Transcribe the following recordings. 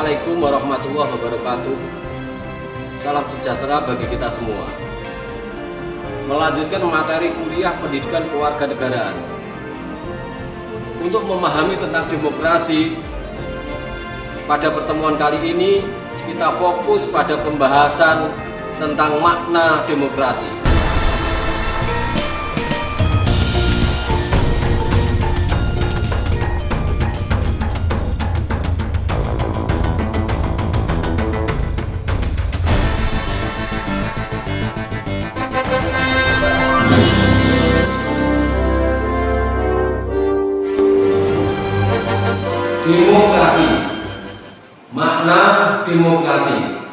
Assalamualaikum warahmatullahi wabarakatuh. Salam sejahtera bagi kita semua. Melanjutkan materi kuliah pendidikan kewarganegaraan. Untuk memahami tentang demokrasi, pada pertemuan kali ini kita fokus pada pembahasan tentang makna demokrasi. Demokrasi. Makna demokrasi.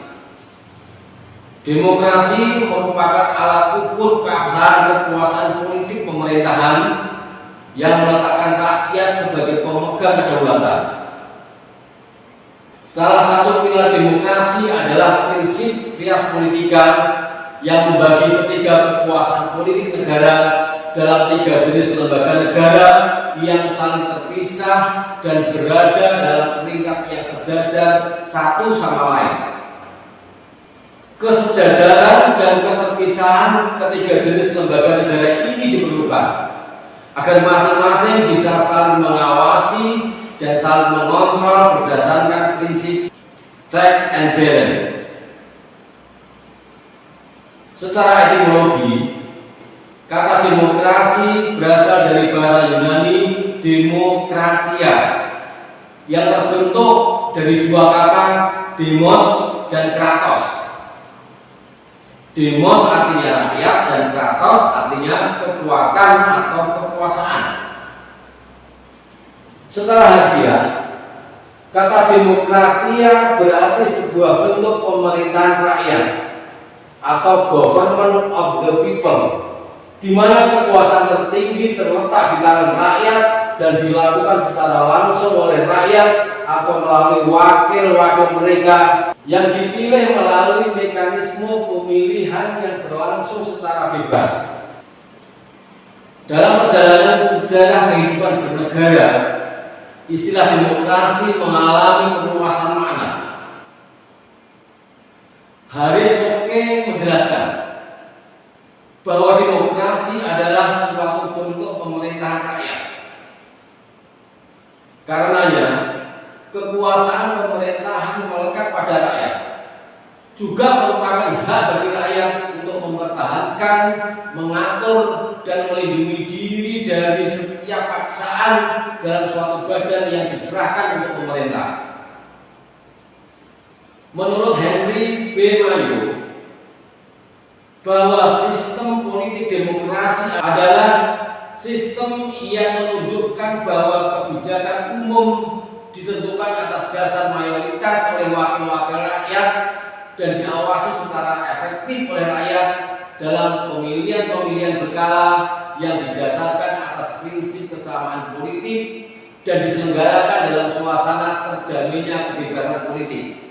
Demokrasi merupakan alat ukur keabsahan kekuasaan politik pemerintahan yang meletakkan rakyat sebagai pemegang kedaulatan. Salah satu pilar demokrasi adalah prinsip trias politika yang membagi ketiga kekuasaan politik negara dalam tiga jenis lembaga negara yang saling terpisah dan berada dalam peringkat yang sejajar satu sama lain. Kesejajaran dan keterpisahan ketiga jenis lembaga negara ini diperlukan agar masing-masing bisa saling mengawasi dan saling mengontrol berdasarkan prinsip check and balance. Secara etimologi, kata demokrasi berasal dari bahasa Yunani demokratia yang terbentuk dari dua kata demos dan kratos. Demos artinya rakyat dan kratos artinya kekuatan atau kekuasaan. Secara harfiah, kata demokratia berarti sebuah bentuk pemerintahan rakyat atau government of the people, di mana kekuasaan tertinggi terletak di tangan rakyat dan dilakukan secara langsung oleh rakyat atau melalui wakil-wakil mereka yang dipilih melalui mekanisme pemilihan yang berlangsung secara bebas. Dalam perjalanan sejarah kehidupan bernegara, istilah demokrasi mengalami perluasan makna. Haris Oke menjelaskan bahwa demokrasi adalah suatu bentuk pemerintahan rakyat. Karenanya, kekuasaan pemerintahan melekat pada rakyat, juga merupakan hak bagi rakyat untuk mempertahankan, mengatur, dan melindungi diri dari setiap paksaan dalam suatu badan yang diserahkan untuk pemerintah. Menurut Henry B. Mayo, bahwa sistem politik demokrasi adalah sistem yang menunjukkan bahwa kebijakan umum ditentukan atas dasar mayoritas oleh wakil-wakil rakyat dan diawasi secara efektif oleh rakyat dalam pemilihan-pemilihan berkala yang didasarkan atas prinsip kesamaan politik dan diselenggarakan dalam suasana terjaminnya kebebasan politik.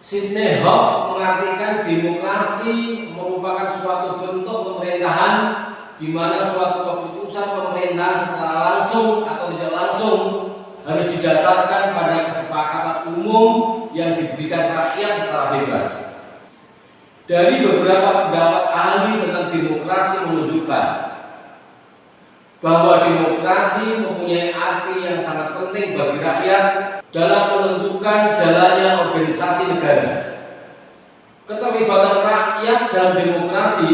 Sidney Hope mengartikan demokrasi merupakan suatu bentuk pemerintahan di mana suatu keputusan pemerintahan secara langsung atau tidak langsung harus didasarkan pada kesepakatan umum yang diberikan rakyat secara bebas. Dari beberapa pendapat ahli tentang demokrasi menunjukkan bahwa demokrasi mempunyai arti yang sangat penting bagi rakyat dalam menentukan jalannya organisasi negara. Keterlibatan rakyat dalam demokrasi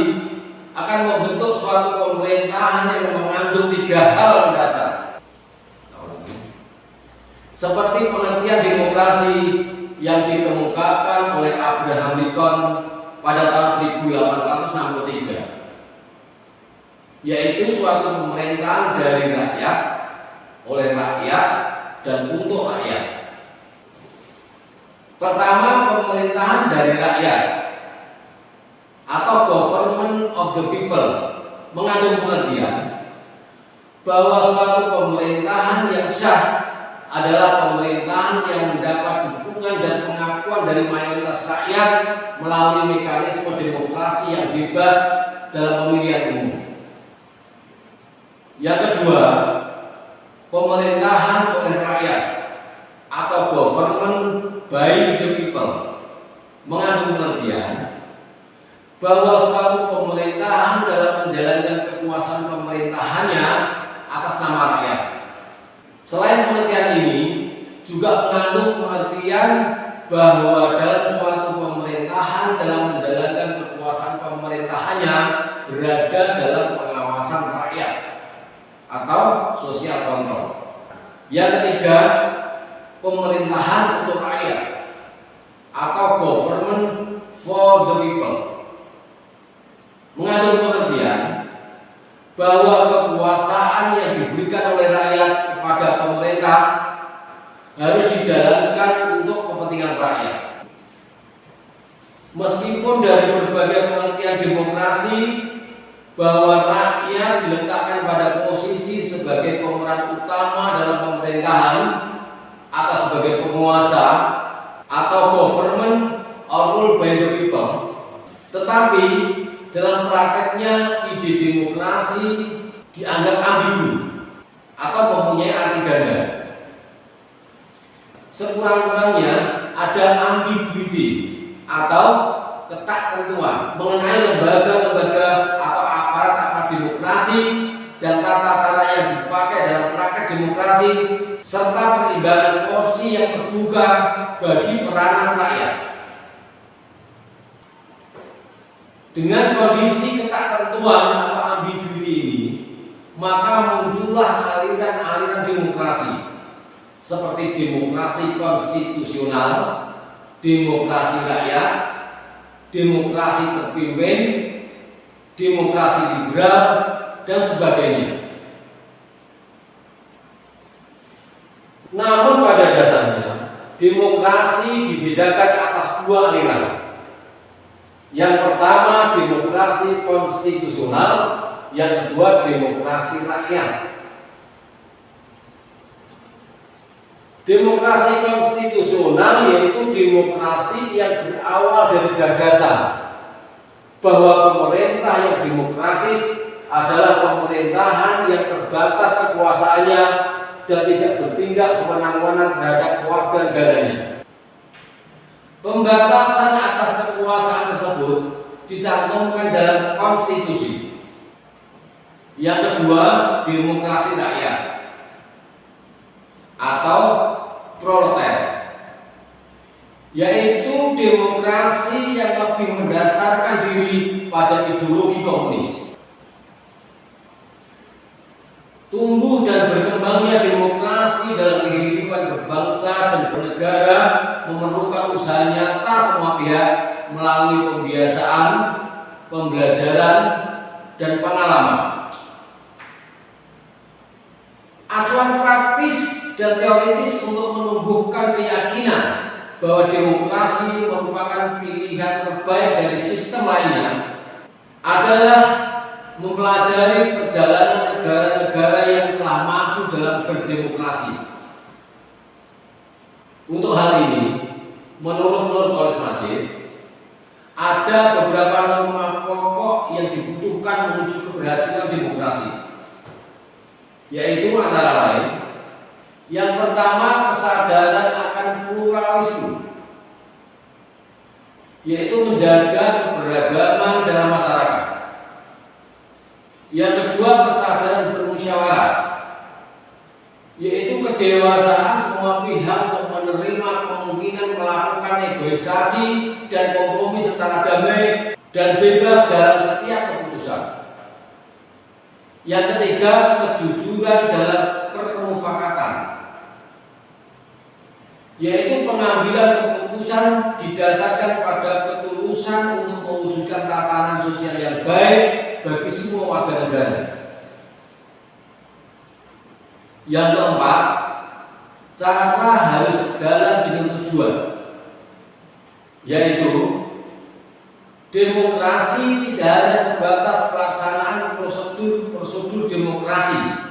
akan membentuk suatu pemerintahan yang mengandung tiga hal mendasar. Seperti pengertian demokrasi yang dikemukakan oleh Abraham Lincoln pada tahun 1863, yaitu suatu pemerintahan dari rakyat, oleh rakyat, dan untuk rakyat. Pertama, pemerintahan dari rakyat atau government of the people mengandung pengertian bahwa suatu pemerintahan yang sah adalah pemerintahan yang mendapat dukungan dan pengakuan dari mayoritas rakyat melalui mekanisme demokrasi yang bebas dalam pemilihan umum. Yang kedua, pemerintahan oleh rakyat atau government bahwa suatu pemerintahan dalam menjalankan kekuasaan pemerintahannya atas nama rakyat. Selain pengertian ini juga mengandung pengertian bahwa dalam suatu pemerintahan dalam menjalankan kekuasaan pemerintahannya berada dalam pengawasan rakyat atau social control. Yang ketiga, pemerintahan untuk rakyat atau government for the people. Mengandung pengertian bahwa kekuasaan yang diberikan oleh rakyat kepada pemerintah harus dijalankan untuk kepentingan rakyat. Meskipun dari berbagai pengertian demokrasi bahwa rakyat diletakkan pada posisi sebagai pemeran utama dalam pemerintahan atau sebagai penguasa atau government or rule by the people, tetapi dalam prakteknya ide demokrasi dianggap ambigu atau mempunyai arti ganda. Sekurang-kurangnya ada ambiguity atau ketaktentuan mengenai lembaga-lembaga atau aparat-aparat demokrasi dan tata cara yang dipakai dalam praktek demokrasi serta perimbangan porsi yang terbuka bagi peranan rakyat. Dengan kondisi ketaktentuan atau ambiguity ini, maka muncullah aliran-aliran demokrasi seperti demokrasi konstitusional, demokrasi rakyat, demokrasi terpimpin, demokrasi liberal, dan sebagainya. Namun pada dasarnya, demokrasi dibedakan atas dua aliran. Yang pertama demokrasi konstitusional, yang kedua demokrasi rakyat. Demokrasi konstitusional yaitu demokrasi yang berawal dari gagasan bahwa pemerintah yang demokratis adalah pemerintahan yang terbatas kekuasaannya dan tidak bertindak sewenang-wenang terhadap warga negaranya. Pembatasan atas kekuasaan tersebut dicantumkan dalam konstitusi. Yang kedua, demokrasi rakyat atau proletar, yaitu demokrasi yang lebih mendasarkan diri pada ideologi komunis. Tumbuh dan berkembangnya demokrasi dalam kehidupan berbangsa dan bernegara memerlukan usaha nyata semua pihak melalui pembiasaan, pembelajaran, dan pengalaman. Acuan praktis dan teoritis untuk menumbuhkan keyakinan bahwa demokrasi merupakan pilihan terbaik dari sistem lainnya adalah mempelajari perjalanan negara-negara yang telah maju dalam berdemokrasi. Untuk hal ini, menurut Nur Khalis Majid, ada beberapa norma pokok yang dibutuhkan menuju keberhasilan demokrasi, yaitu antara lain: yang pertama, kesadaran akan pluralisme, yaitu menjaga keberagaman dalam masyarakat. Yang kedua, kesadaran bermusyawarah, yaitu kedewasaan semua pihak untuk menerima kemungkinan melakukan negosiasi dan kompromi secara damai dan bebas dalam setiap keputusan. Yang ketiga, kejujuran dalam permufakatan, yaitu pengambilan keputusan didasarkan pada ketulusan untuk mewujudkan tatanan sosial yang baik bagi semua warga negara. Yang keempat, cara harus sejalan dengan tujuan, yaitu demokrasi tidak hanya sebatas pelaksanaan prosedur demokrasi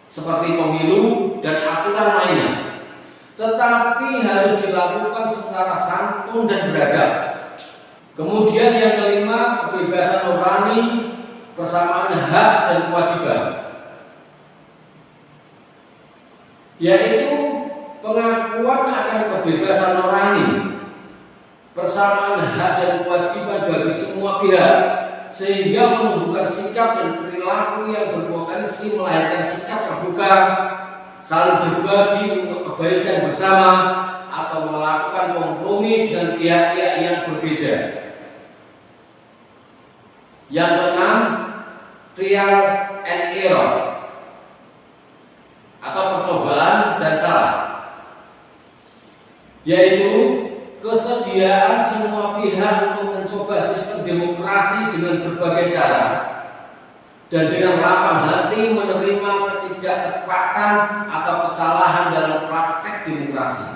seperti pemilu dan aturan lainnya, tetapi harus dilakukan secara santun dan beradab. Kemudian yang kelima, kebebasan nurani, persamaan hak dan kewajiban, yaitu pengakuan akan kebebasan nurani, persamaan hak dan kewajiban bagi semua pihak, sehingga menumbuhkan sikap dan perilaku yang berpotensi melahirkan sikap terbuka, saling berbagi untuk kebaikan bersama, atau melakukan kompromi dengan pihak-pihak yang berbeda. Yang keenam, trial and error atau percobaan dan salah, yaitu kesediaan semua pihak untuk mencoba sistem demokrasi dengan berbagai cara dan dengan lapang hati menerima ketidaktepatan atau kesalahan dalam praktek demokrasi.